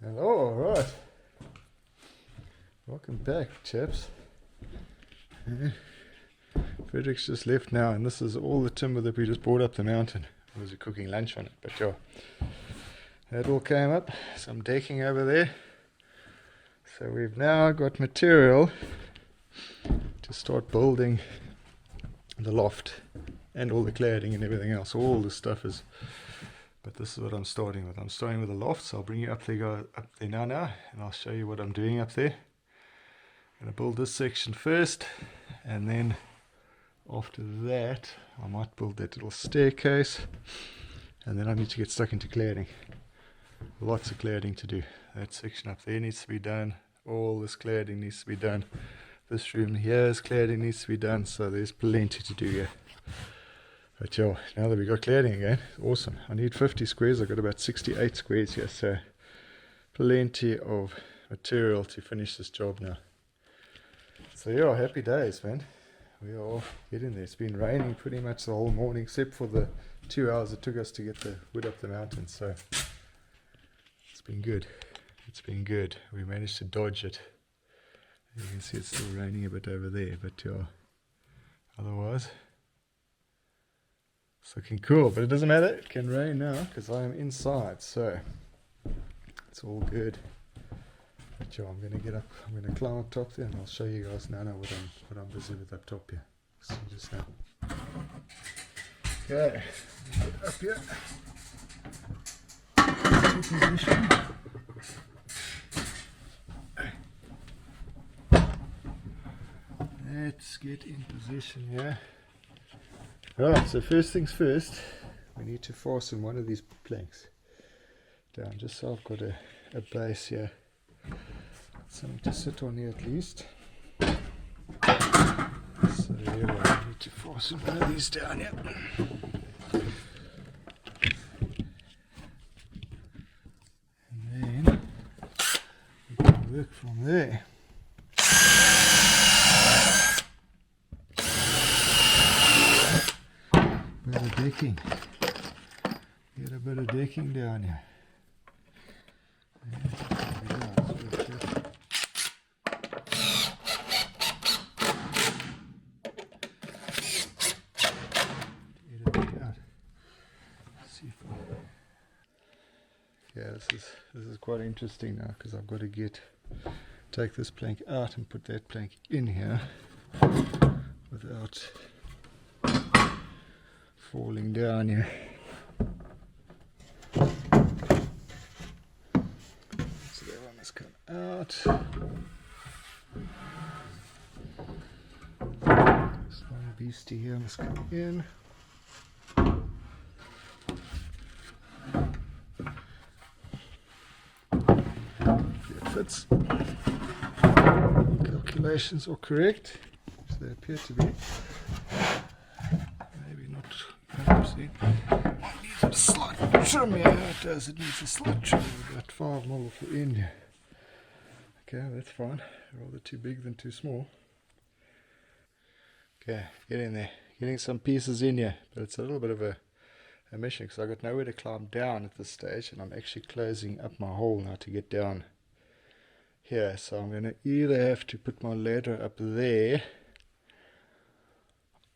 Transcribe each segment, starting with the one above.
Hello, alright. Welcome back, chaps. Frederick's just left now, and this is all the timber that we just brought up the mountain. We was cooking lunch on it, but yeah, that all came up. Some decking over there. So we've now got material to start building the loft and all the cladding and everything else. All this stuff is, but this is what I'm starting with. I'm starting with the loft, so I'll bring you up there now, and I'll show you what I'm doing up there. I'm going to build this section first, and then after that I might build that little staircase, and then I need to get stuck into cladding. Lots of cladding to do. That section up there needs to be done. All this cladding needs to be done. This room here's cladding needs to be done, so there's plenty to do here. But yeah, now that we got cladding again, awesome. I need 50 squares. I've got about 68 squares here, so plenty of material to finish this job now. So yeah, happy days, man. We are getting there. It's been raining pretty much the whole morning, except for the 2 hours it took us to get the wood up the mountain. So it's been good. It's been good. We managed to dodge it. You can see it's still raining a bit over there, but yeah, otherwise it's looking cool. But it doesn't matter, it can rain now because I am inside, so it's all good. But yeah, I'm going to get up, I'm going to climb up top there, and I'll show you guys now what I'm busy with up top here. See just now. Okay, get up here. Position. Let's get in position here. Alright, so first things first, we need to fasten one of these planks down, just so I've got a base here. Something to sit on here at least. So yeah, I need to fasten one of these down here. And then we can work from there. Bit of decking. Get a bit of decking down here. Yeah, this is quite interesting now, because I've got to take this plank out and put that plank in here without falling down here. So that one must come out. This one beastie here must come in. Fits. Calculations are correct, so they appear to be. Maybe not 100%. It needs a slight trim here. It does. It needs a slight trim. About 5 mm off the end here. Okay, that's fine. Rather too big than too small. Okay, getting there. Getting some pieces in here, but it's a little bit of a mission because I've got nowhere to climb down at this stage, and I'm actually closing up my hole now to get down here. So I'm going to either have to put my ladder up there,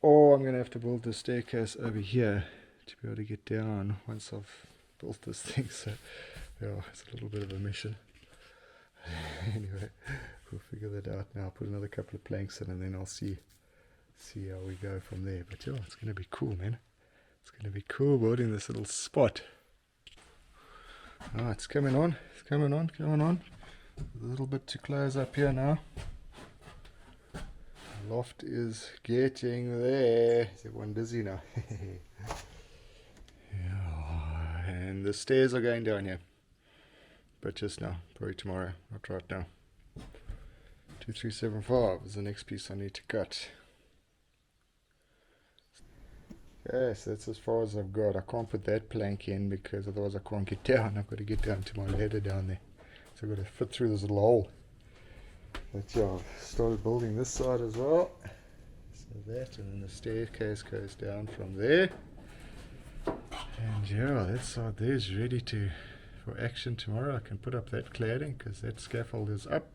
or I'm going to have to build the staircase over here to be able to get down once I've built this thing. So yeah, it's a little bit of a mission. Anyway, we'll figure that out now. I'll put another couple of planks in, and then I'll see how we go from there. But yeah, it's going to be cool, man. It's going to be cool building this little spot. Ah, it's coming on. It's coming on. Coming on. A little bit to close up here now. The loft is getting there. Is everyone busy now? Yeah. And the stairs are going down here. But just now. Probably tomorrow. Not right now. 2375 is the next piece I need to cut. Okay, so that's as far as I've got. I can't put that plank in because otherwise I can't get down. I've got to get down to my ladder down there. So I've got to fit through this little hole. But yeah, I've started building this side as well. So that, and then the staircase goes down from there. And yeah, that side there is ready to for action tomorrow. I can put up that cladding because that scaffold is up.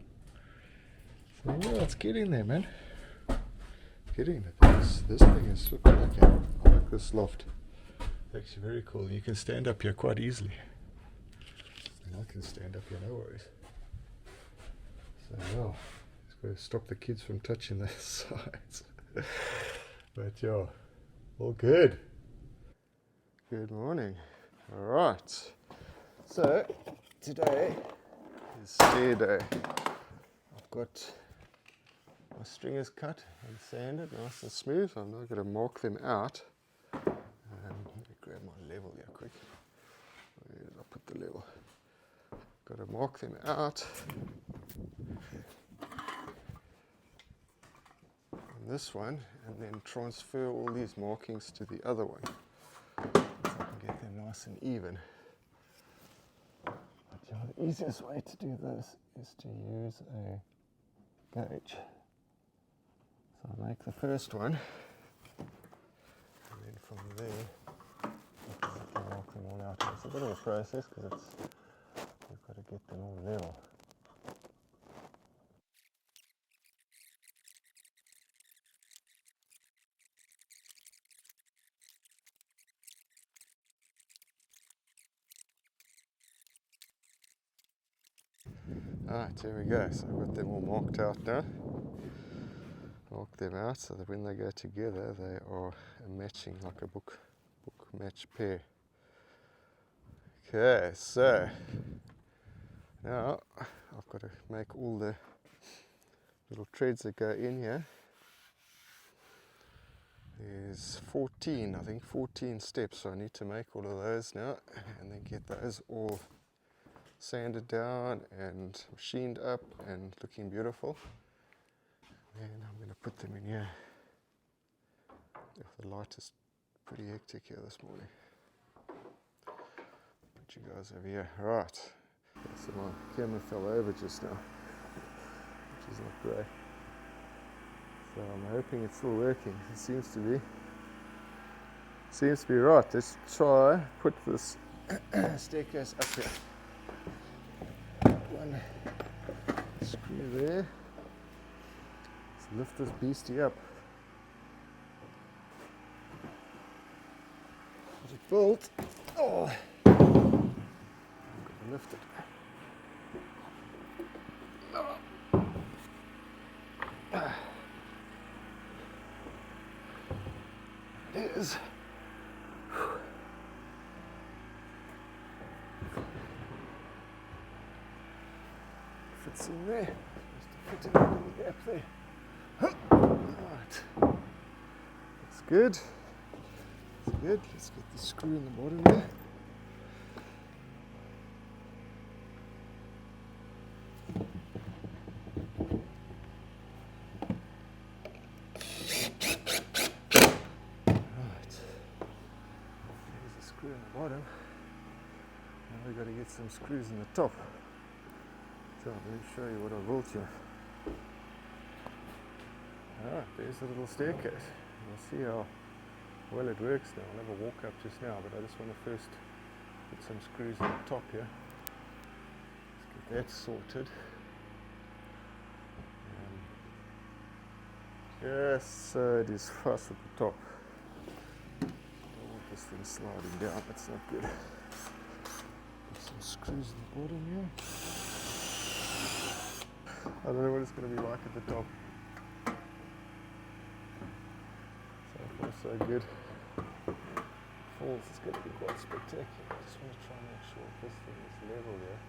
So yeah, it's getting there, man. Getting there. This thing is looking like I like this loft. It's actually very cool. You can stand up here quite easily. And I can stand up here, no worries. So yeah, just got to stop the kids from touching the sides. But yeah, all good. Good morning. All right. So today is stair day. I've got my stringers cut and sanded nice and smooth. I'm now going to mark them out. Let me grab my level here quick. Where did I put the level? Got to mark them out on this one and then transfer all these markings to the other one so I can get them nice and even. But yeah, the easiest way to do this is to use a gauge. So I make the first one, and then from there I can mark them all out. It's a bit of a process because you've got to get them all level. Alright, here we go. So I've got them all marked out now. Mark them out so that when they go together they are matching like a book match pair. Okay, so now I've got to make all the little treads that go in here. There's 14, I think 14 steps, so I need to make all of those now and then get those all sanded down and machined up and looking beautiful. And I'm going to put them in here. The light is pretty hectic here this morning. Put you guys over here. Right. So my camera fell over just now, which is not great. So I'm hoping it's still working. It seems to be. Seems to be right. Let's try put this staircase up here. One screw there. Let's lift this beastie up. Put it bolt. Oh, I'm going to lift it. It is. Fits in there. Just to fit in the little gap there. Right. That's good. That's good. Let's get the screw in the bottom there. Bottom. Now we've got to get some screws in the top. So let me show you what I built here. Alright, there's the little staircase. You'll see how well it works now. I'll have a walk up just now, but I just want to first put some screws in the top here. Let's get that sorted. Yes, so it is fast at the top. This thing sliding down, that's not good. Put some screws in the bottom here. I don't know what it's going to be like at the top. So far so good. Falls is going to be quite spectacular. I just want to try and make sure this thing is level here.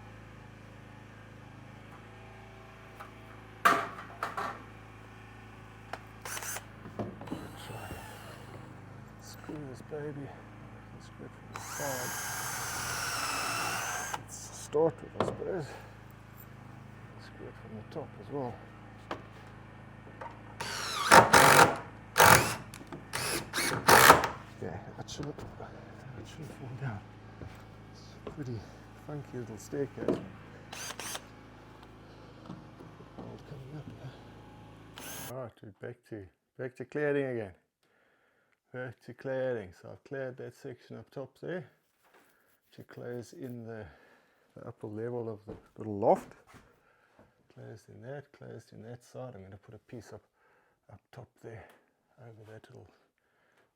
Screw this baby. Let's screw it from the side. Let's start with, I suppose. Screw it from the top as well. Yeah, that shouldn't fall down. It's a pretty funky little staircase. Coming up here. Alright, dude, back to cladding again. Back to cladding. So I've cleared that section up top there to close in the the upper level of the little loft. Closed in that side. I'm going to put a piece up top there, over that little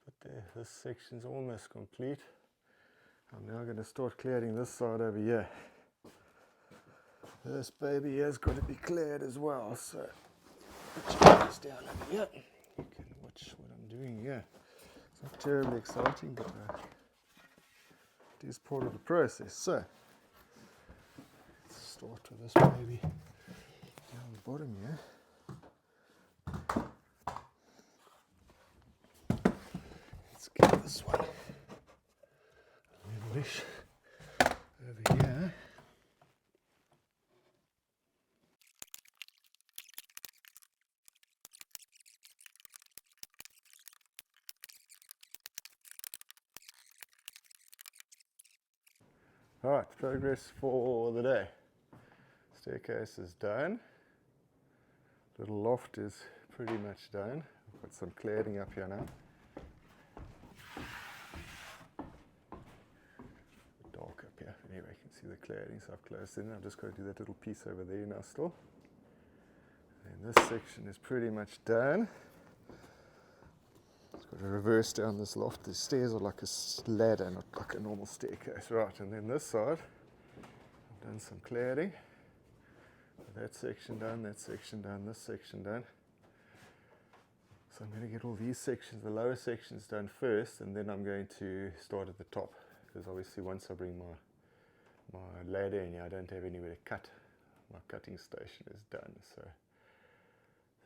bit there. This section's almost complete. I'm now going to start clearing this side over here. This baby has got to be cleared as well, so put this down over here. You can watch what I'm doing here. It's not terribly exciting, but it is part of the process. So let's start with this baby down the bottom here. Let's get this one levelish over here. Alright, progress for the day. Staircase is done. Little loft is pretty much done. I've got some cladding up here now. Dark up here. Anyway, you can see the cladding, so I've closed in. I've just got to do that little piece over there now still. And this section is pretty much done. It's got to reverse down this loft. The stairs are like a ladder, not like a normal staircase. Right, and then this side, I've done some cladding. That section done, that section done, this section done. So I'm going to get all these sections, the lower sections done first, and then I'm going to start at the top. Because obviously once I bring my ladder in here, I don't have anywhere to cut. My cutting station is done, so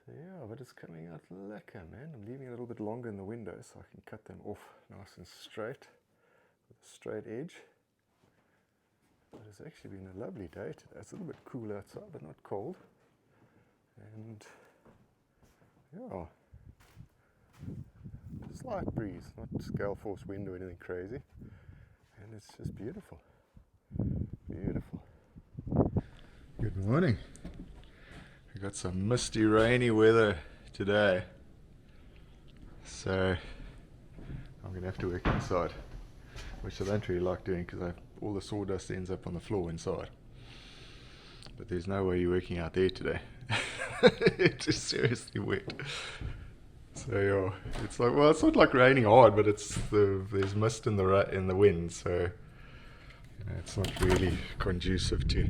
yeah, but it's coming out lekker, man. I'm leaving a little bit longer in the window so I can cut them off nice and straight with a straight edge. But it's actually been a lovely day today. It's a little bit cool outside, but not cold. And yeah, slight breeze, not gale force wind or anything crazy. And it's just beautiful. Beautiful. Good morning. We got some misty, rainy weather today, so I'm going to have to work inside, which I don't really like doing because all the sawdust ends up on the floor inside. But there's no way you're working out there today. It's just seriously wet. So yeah, it's like, well, it's not like raining hard, but there's mist in the wind, so it's not really conducive to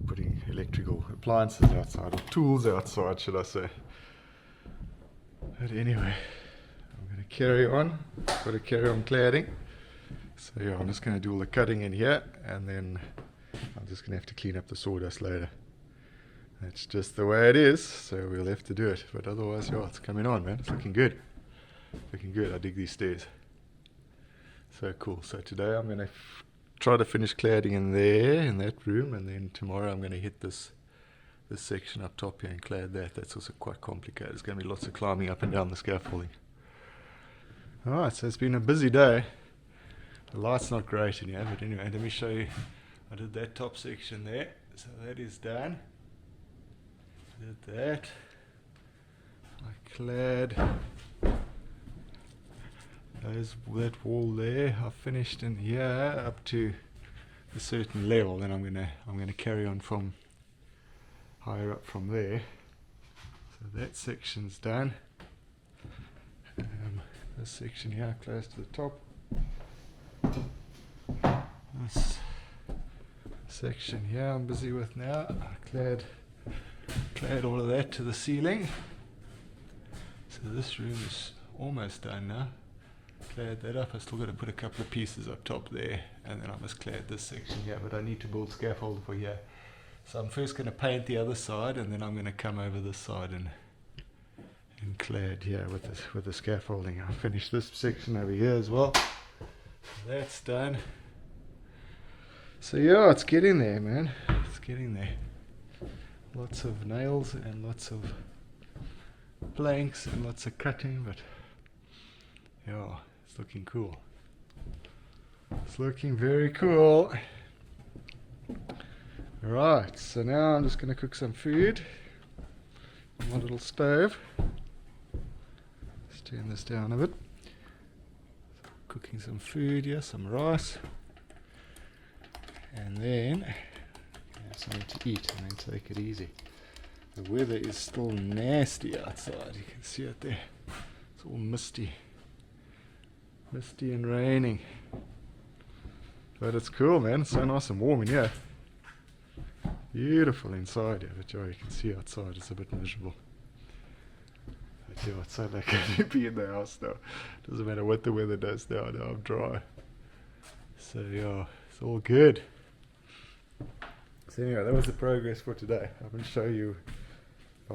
putting electrical appliances outside, or tools outside, should I say. But anyway, I'm going to carry on. Got to carry on cladding. So yeah, I'm just going to do all the cutting in here, and then I'm just going to have to clean up the sawdust later. That's just the way it is, so we'll have to do it. But otherwise, yeah, it's coming on, man. It's looking good. Looking good. I dig these stairs. So cool. So today I'm going to try to finish cladding in there, in that room, and then tomorrow I'm going to hit this section up top here and clad that. That's also quite complicated. There's going to be lots of climbing up and down the scaffolding. Alright, so it's been a busy day. The light's not great in here, but anyway, let me show you. I did that top section there, so that is done. I did that. I clad that wall there. I finished in here up to a certain level, then I'm gonna carry on from higher up from there. So that section's done. This section here close to the top. This section here I'm busy with now. I clad all of that to the ceiling. So this room is almost done now. Clad that up. I still got to put a couple of pieces up top there, and then I must clad this section here, but I need to build scaffold for here. So I'm first going to paint the other side, and then I'm going to come over this side and clad here with the scaffolding. I'll finish this section over here as well. That's done. So yeah, it's getting there, man. It's getting there. Lots of nails and lots of planks and lots of cutting, but yeah, it's looking cool. It's looking very cool. Right, so now I'm just going to cook some food on my little stove. Let's turn this down a bit. Cooking some food here, some rice. and then have something to eat and then take it easy. The weather is still nasty outside, you can see it there. It's all misty and raining. But it's cool, man. It's so nice and warm in here. Beautiful inside here, but yeah, you can see outside it's a bit miserable. But yeah, it's so lucky to be in the house now. Doesn't matter what the weather does now I'm dry. So yeah, it's all good. So anyway, that was the progress for today. I'm going to show you the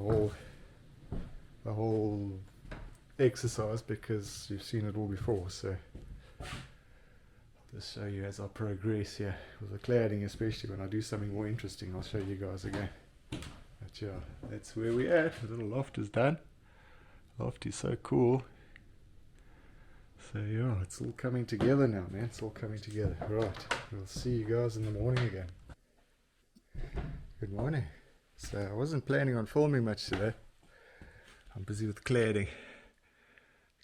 whole exercise because you've seen it all before. So I'll just show you as I progress here with the cladding, especially when I do something more interesting. I'll show you guys again. But yeah, that's where we're at. The little loft is done. Loft is so cool. So yeah, it's all coming together now, man. It's all coming together. Right, we'll see you guys in the morning again. Good morning. So I wasn't planning on filming much today. I'm busy with cladding.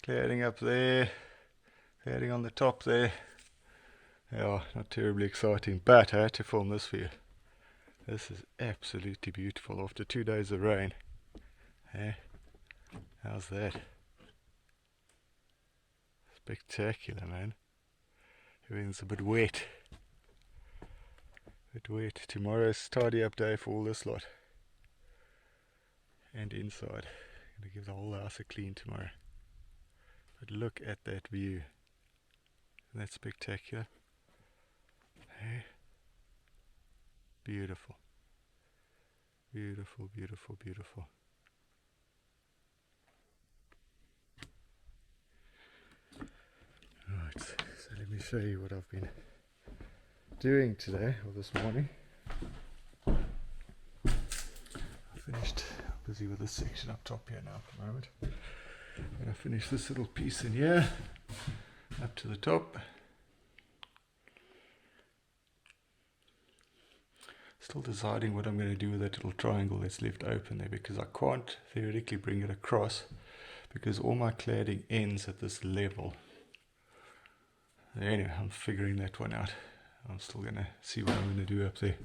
Cladding up there, cladding on the top there. Yeah, not terribly exciting, but I had to film this for you. This is absolutely beautiful after 2 days of rain. Hey, how's that? Spectacular, man. Everything's a bit wet. Tomorrow's tidy up day for all this lot. And inside. Gonna give the whole house a clean tomorrow. But look at that view. Isn't that spectacular? Hey. Beautiful. Beautiful, beautiful, beautiful. Right, so let me show you what I've been doing today, or this morning. I finished, busy with this section up top here now for the moment. I'm going to finish this little piece in here, up to the top. Still deciding what I'm going to do with that little triangle that's left open there, because I can't theoretically bring it across because all my cladding ends at this level. Anyway, I'm figuring that one out. I'm still going to see what I'm going to do up there.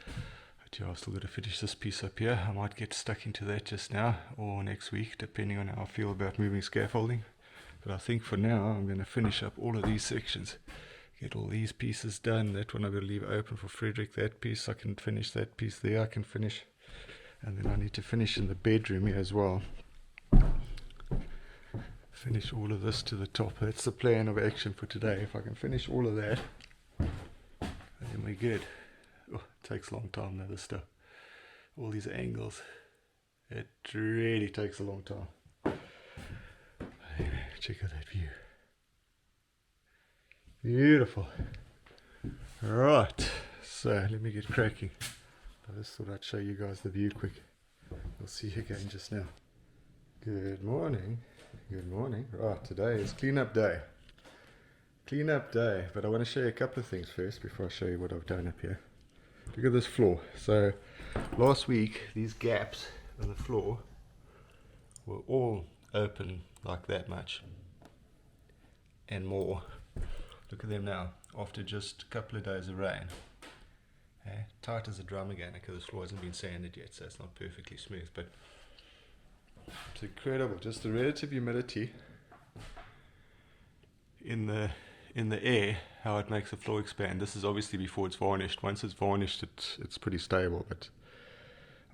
But yeah, I've still got to finish this piece up here. I might get stuck into that just now or next week, depending on how I feel about moving scaffolding. But I think for now I'm going to finish up all of these sections. Get all these pieces done. That one I'm going to leave open for Frederick. That piece I can finish. That piece there I can finish. And then I need to finish in the bedroom here as well. Finish all of this to the top. That's the plan of action for today. If I can finish all of that, then we're good. Oh, it takes a long time now, this stuff. All these angles. It really takes a long time. Anyway, check out that view. Beautiful. Right, so let me get cracking. I just thought I'd show you guys the view quick. We'll see you again just now. Good morning. Good morning. Right, today is cleanup day. Cleanup day, but I want to show you a couple of things first before I show you what I've done up here. Look at this floor. So last week these gaps in the floor were all open like that much and more. Look at them now after just a couple of days of rain. Tight as a drum again because this floor hasn't been sanded yet, so it's not perfectly smooth, but it's incredible. Just the relative humidity in the air, how it makes the floor expand. This is obviously before it's varnished. Once it's varnished, it's pretty stable, but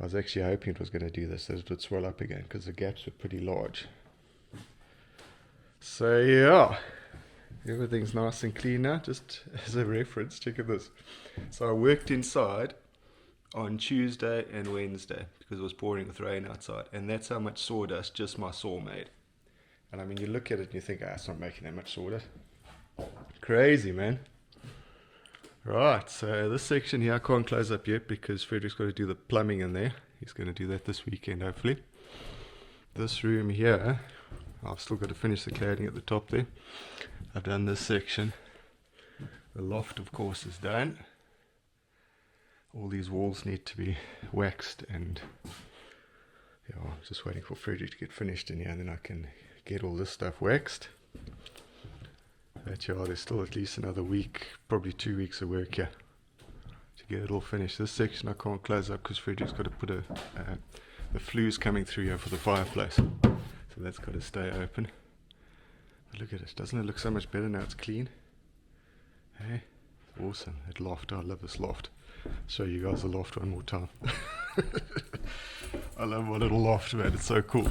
I was actually hoping it was going to do this, that it would swell up again because the gaps were pretty large. So yeah, everything's nice and clean now. Just as a reference, check out this. So I worked inside on Tuesday and Wednesday because it was pouring with rain outside, and that's how much sawdust just my saw made. And I mean, you look at it and you think, it's not making that much sawdust. Crazy, man. Right, so this section here I can't close up yet because Frederick's got to do the plumbing in there. He's going to do that this weekend, hopefully. This room here, I've still got to finish the cladding at the top there. I've done this section. The loft, of course, is done. All these walls need to be waxed, and yeah, I'm just waiting for Frederick to get finished in here, and then I can get all this stuff waxed. But yeah, there's still at least another week, probably 2 weeks of work here. to get it all finished. This section I can't close up because Frederick's got to put the flues coming through here for the fireplace, so that's got to stay open. But look at it, doesn't it look so much better now it's clean? Hey, awesome. That loft, I love this loft. Show you guys the loft one more time. I love my little loft, man, it's so cool.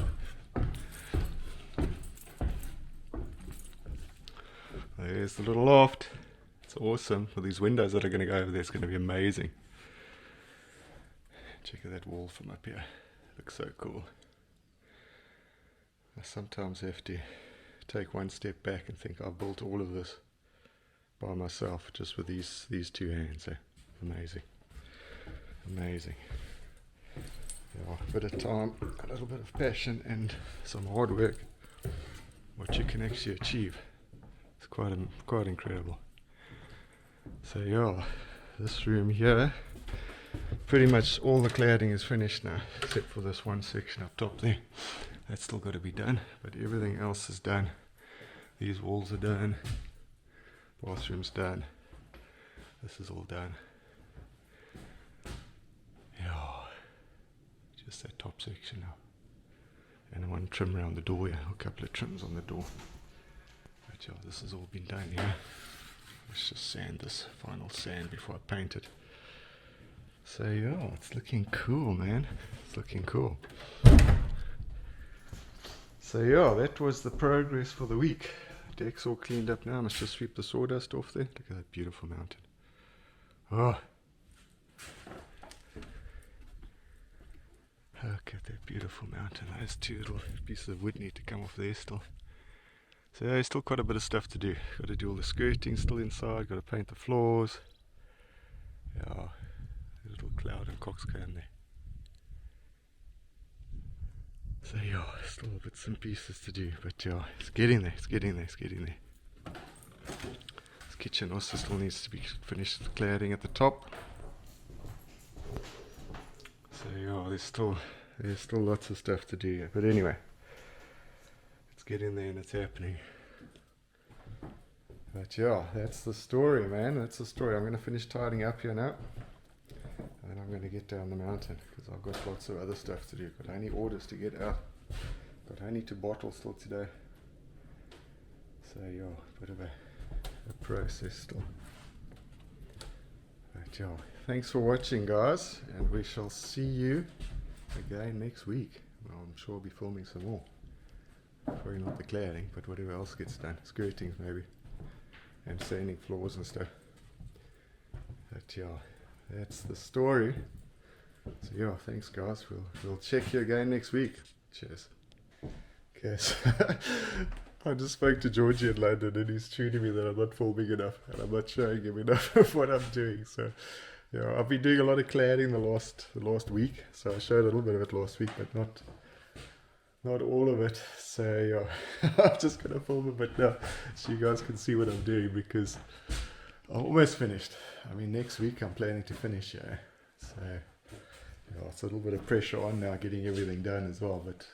There's the little loft. It's awesome. With these windows that are going to go over there, it's going to be amazing. Check out that wall from up here. Looks so cool. I sometimes have to take one step back and think I've built all of this by myself, just with these two hands. Amazing. Amazing. Yeah, a bit of time, a little bit of passion, and some hard work. What you can actually achieve. It's quite incredible. So yeah, this room here, pretty much all the cladding is finished now, except for this one section up top there. That's still got to be done, but everything else is done. These walls are done, bathroom's done, this is all done. Yeah, just that top section now. And one trim around the door here, a couple of trims on the door. But yeah, this has all been done here. Let's just sand this, final sand before I paint it. So yeah, it's looking cool, man. It's looking cool. So yeah, that was the progress for the week. Deck's all cleaned up now. I must just sweep the sawdust off there. Look at that beautiful mountain. Oh, look at that beautiful mountain. Those two little pieces of wood need to come off there still. So there's still quite a bit of stuff to do. Got to do all the skirting still inside. Got to paint the floors. Yeah, a little cloud and coxcomb there. So yeah, still bits and pieces to do, but yeah, it's getting there, it's getting there, it's getting there. This kitchen also still needs to be finished with cladding at the top. So yeah, there's still lots of stuff to do here, but anyway, it's getting there and it's happening. But yeah, that's the story, man, that's the story. I'm going to finish tidying up here now. And then I'm going to get down the mountain because I've got lots of other stuff to do. Got only orders to get out. Got only to bottle still today. So yeah, bit of a process still. But yeah, thanks for watching, guys, and we shall see you again next week. Well, I'm sure I'll be filming some more. Probably not the cladding, but whatever else gets done. Skirting maybe, and sanding floors and stuff. But yeah, that's the story. So yeah, thanks guys. We'll check you again next week. Cheers. Okay, so I just spoke to Georgie in London and he's tuning me that I'm not filming enough and I'm not showing him enough of what I'm doing. So yeah, I've been doing a lot of cladding the last week. So I showed a little bit of it last week, but not all of it. So yeah, I'm just gonna film a bit now so you guys can see what I'm doing because I'm almost finished. I mean, next week I'm planning to finish, yeah. So, yeah, it's a little bit of pressure on now getting everything done as well, but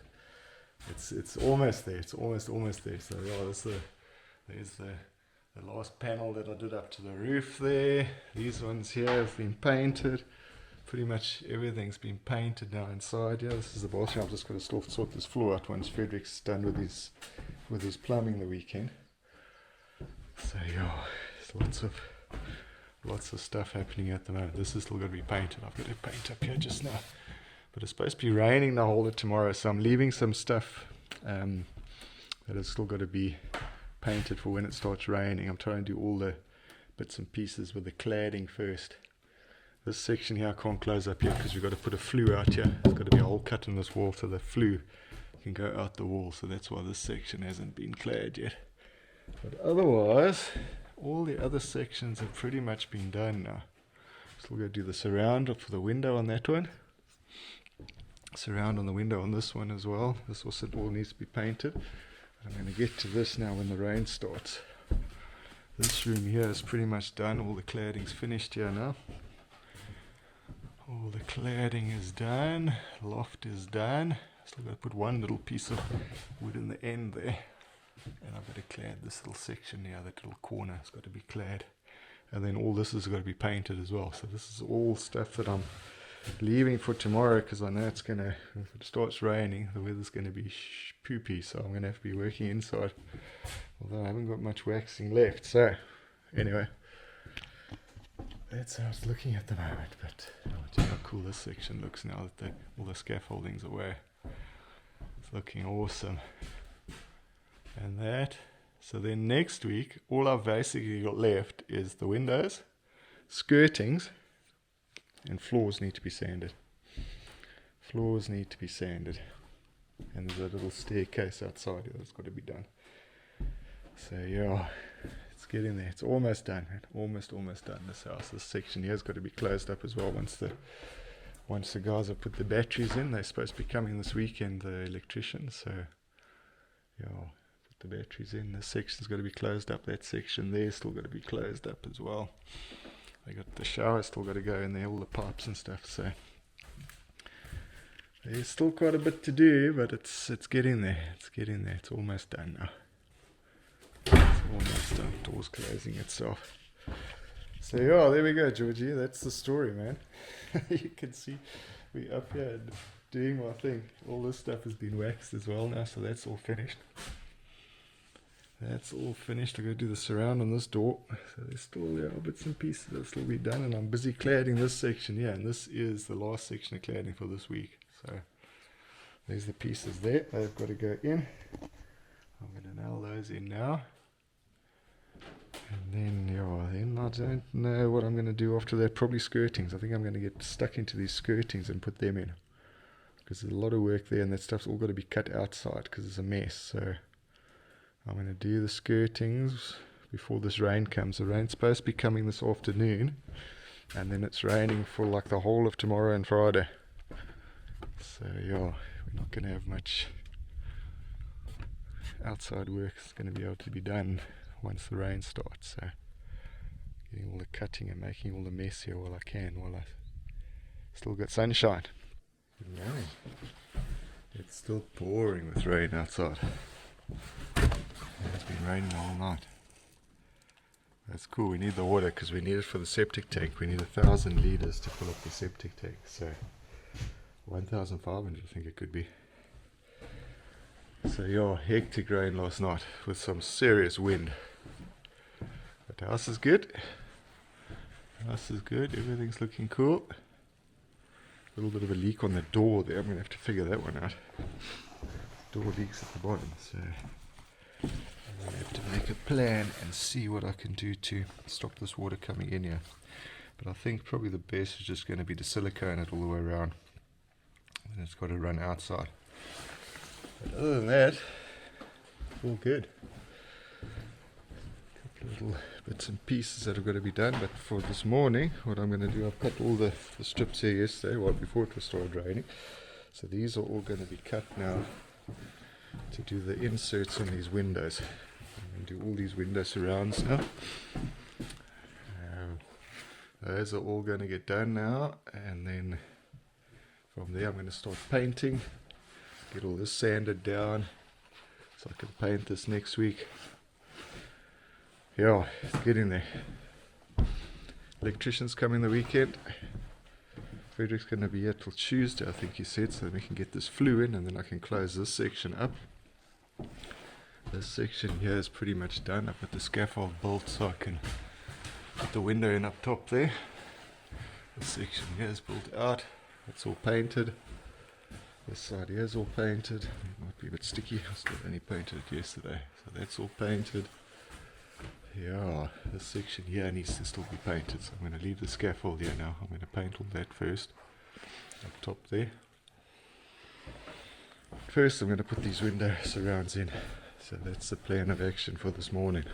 it's almost there. It's almost there. So, yeah, there's the last panel that I did up to the roof there. These ones here have been painted. Pretty much everything's been painted now inside. Yeah, this is the bathroom. I'm just going to sort this floor out once Frederick's done with his plumbing the weekend. So, yeah, there's lots of stuff happening at the moment. This is still going to be painted. I've got to paint up here just now, but it's supposed to be raining the whole of tomorrow, so I'm leaving some stuff that has still got to be painted for when it starts raining. I'm trying to do all the bits and pieces with the cladding first. This section here I can't close up yet because we've got to put a flue out here. There's got to be a hole cut in this wall so the flue can go out the wall, so that's why this section hasn't been clad yet. But otherwise, all the other sections have pretty much been done now. Still got to do the surround for the window on that one. Surround on the window on this one as well. This also all needs to be painted. I'm going to get to this now when the rain starts. This room here is pretty much done. All the cladding's finished here now. All the cladding is done. Loft is done. Still got to put one little piece of wood in the end there. And I've got to clad this little section here, that little corner has got to be clad. and then all this has got to be painted as well. So this is all stuff that I'm leaving for tomorrow, because I know it's gonna, if it starts raining, the weather's gonna be poopy, so I'm gonna have to be working inside, although I haven't got much waxing left. So anyway, that's how it's looking at the moment. But oh, how cool this section looks now that all the scaffolding's away. It's looking awesome. And that, so then next week all I've basically got left is the windows, skirtings, and floors need to be sanded. Floors need to be sanded. And there's a little staircase outside here that's got to be done. So yeah, it's getting there. It's almost done, man. Almost done. This house, this section here has got to be closed up as well. Once the guys have put the batteries in, they're supposed to be coming this weekend, the electricians. So yeah, put the batteries in. This section's got to be closed up. That section there's still got to be closed up as well. They got the shower still got to go in there, all the pipes and stuff. So there's still quite a bit to do, but it's getting there. It's getting there. It's almost done now. It's almost done. Door's closing itself. So yeah, there we go, Georgie. That's the story, man. You can see we up here doing my thing. All this stuff has been waxed as well now, so that's all finished. That's all finished. I got to do the surround on this door. So there's still bits and pieces that'll still be done, and I'm busy cladding this section here, and this is the last section of cladding for this week. So there's the pieces there. They've got to go in. I'm going to nail those in now. And then, then I don't know what I'm going to do after that. Probably skirtings. I think I'm going to get stuck into these skirtings and put them in, because there's a lot of work there, and that stuff's all got to be cut outside because it's a mess. So I'm going to do the skirtings before this rain comes. The rain's supposed to be coming this afternoon, and then it's raining for like the whole of tomorrow and Friday. So yeah, we're not going to have much outside work. It's going to be able to be done once the rain starts. So getting all the cutting and making all the mess here while I can, while I still got sunshine. Good morning. It's still pouring with rain outside. It's been raining all night. That's cool. We need the water because we need it for the septic tank. We need 1,000 litres to fill up the septic tank. So 1,500 I think it could be. So yeah, hectic rain last night with some serious wind. But the house is good. The house is good. Everything's looking cool. A little bit of a leak on the door there. I'm going to have to figure that one out. Door leaks at the bottom. So I'm going to have to make a plan and see what I can do to stop this water coming in here. But I think probably the best is just going to be to silicone it all the way around. And it's got to run outside. But other than that, all good. A couple of little bits and pieces that have got to be done. But for this morning, what I'm going to do, I've cut all the strips here yesterday, well before it started raining. So these are all going to be cut now to do the inserts on these windows. I'm going to do all these window surrounds now. Those are all going to get done now, and then from there I'm going to start painting, get all this sanded down so I can paint this next week. Yeah, it's getting there. Electrician's coming the weekend. Frederick's going to be here till Tuesday, I think he said, so that we can get this flue in, and then I can close this section up. This section here is pretty much done. I've got the scaffold built so I can put the window in up top there. This section here is built out. It's all painted. This side here is all painted. It might be a bit sticky. I still only painted it yesterday. So that's all painted. Yeah, this section here needs to still be painted. So I'm going to leave the scaffold here now. I'm going to paint all that first. Up top there. First I'm going to put these window surrounds in. So that's the plan of action for this morning.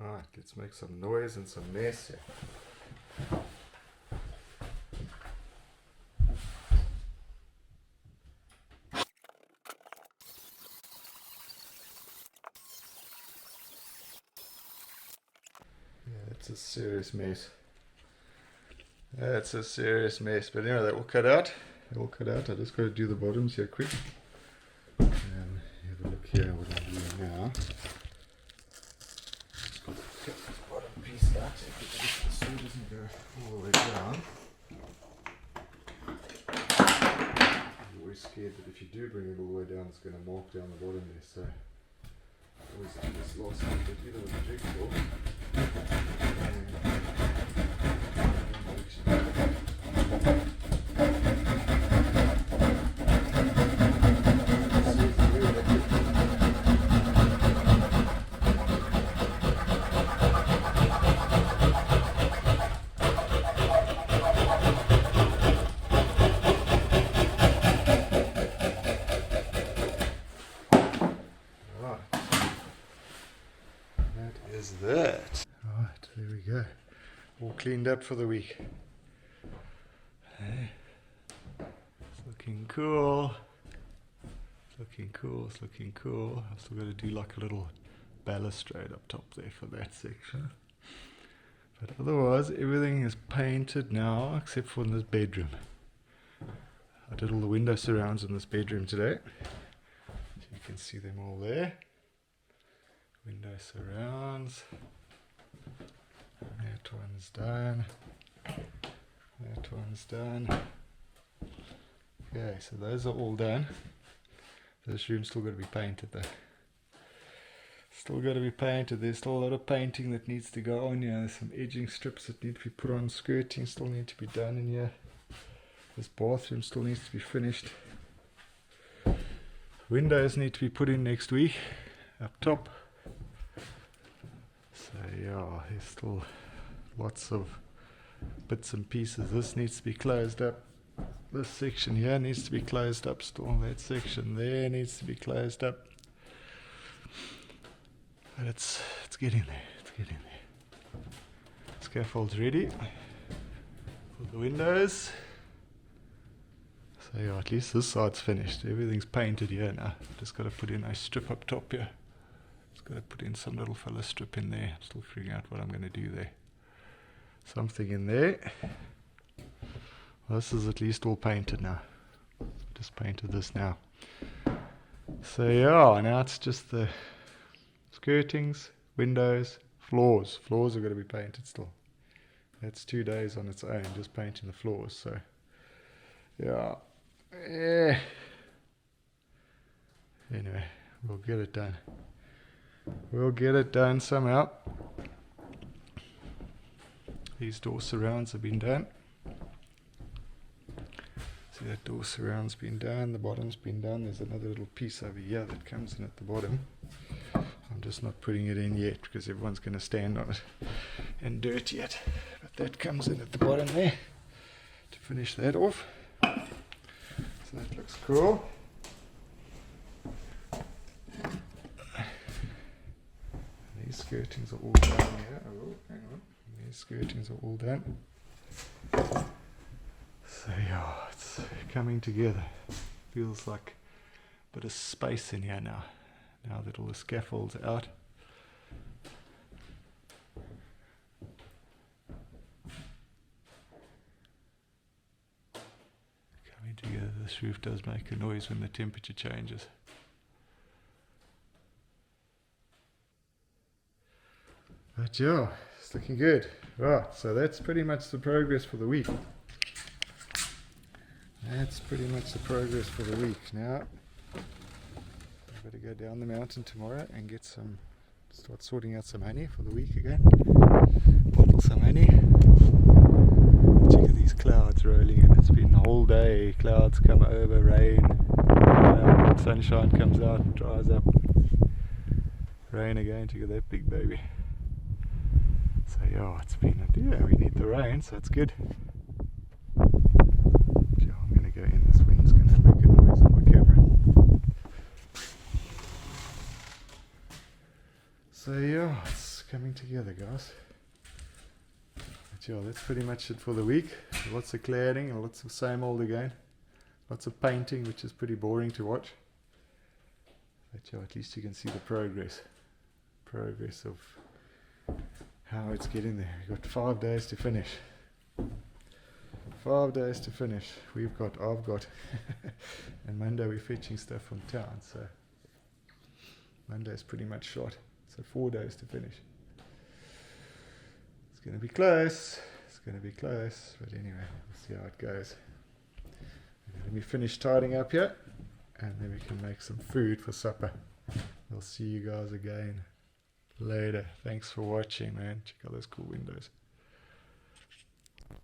Alright, let's make some noise and some mess here. That's a serious mess. That's a serious mess. But anyway, that will cut out. It will cut out. I just got to do the bottoms here quick. Have a look here what I'm doing now. Just got to cut this bottom piece out. if the saw doesn't go all the way down, I'm always scared that if you do bring it all the way down, it's going to mark down the bottom there. So I always do this last bit either with a jigsaw. That. Right, there we go. All cleaned up for the week. Hey. It's looking cool. It's looking cool, it's looking cool. I've still got to do like a little balustrade up top there for that section. But otherwise, everything is painted now except for in this bedroom. I did all the window surrounds in this bedroom today. So you can see them all there. Window surrounds. That one's done. That one's done. Okay, so those are all done. This room's still got to be painted though. Still got to be painted. There's still a lot of painting that needs to go on here. There's some edging strips that need to be put on. Skirting still need to be done in here. This bathroom still needs to be finished. Windows need to be put in next week. Up top. So yeah, there's still lots of bits and pieces. This needs to be closed up. This section here needs to be closed up still. That section there needs to be closed up. But it's getting there. It's getting there. Scaffold's ready for the windows. So yeah, at least this side's finished. Everything's painted here now. Just got to put in a strip up top here. Got to put in some little fella strip in there. Still figuring out what I'm going to do there. Something in there. Well, this is at least all painted now. Just painted this now. So yeah, now it's just the skirtings, windows, floors. Floors are going to be painted still. That's 2 days on its own, just painting the floors. So yeah. Anyway, we'll get it done. We'll get it done somehow. These door surrounds have been done. See, that door surround's been done, the bottom's been done. There's another little piece over here that comes in at the bottom. I'm just not putting it in yet because everyone's going to stand on it and dirty it. But that comes in at the bottom there to finish that off. So that looks cool. These skirtings are all done here. Oh, hang on. These skirtings are all done. So yeah, it's coming together. Feels like a bit of space in here now. Now that all the scaffold's out. Coming together. This roof does make a noise when the temperature changes. But yeah, it's looking good. Right, so that's pretty much the progress for the week. That's pretty much the progress for the week. Now, I've got to go down the mountain tomorrow and start sorting out some honey for the week again. Bottle some honey. Check out these clouds rolling in. It's been the whole day. Clouds come over, rain, sunshine comes out, dries up. Rain again, check out that big baby. So yeah, we need the rain, so it's good. Yeah, I'm going to go in, this wind's going to make a noise on my camera. So yeah, it's coming together, guys. But yeah, that's pretty much it for the week. Lots of cladding and lots of same old again. Lots of painting, which is pretty boring to watch. But yeah, at least you can see the progress of how it's getting there. We've got 5 days to finish. 5 days to finish. I've got. And Monday we're fetching stuff from town, so Monday's pretty much shot. So 4 days to finish. It's going to be close. It's going to be close. But anyway, we'll see how it goes. Let me finish tidying up here, and then we can make some food for supper. I'll see you guys again later. Thanks for watching, man. Check out those cool windows.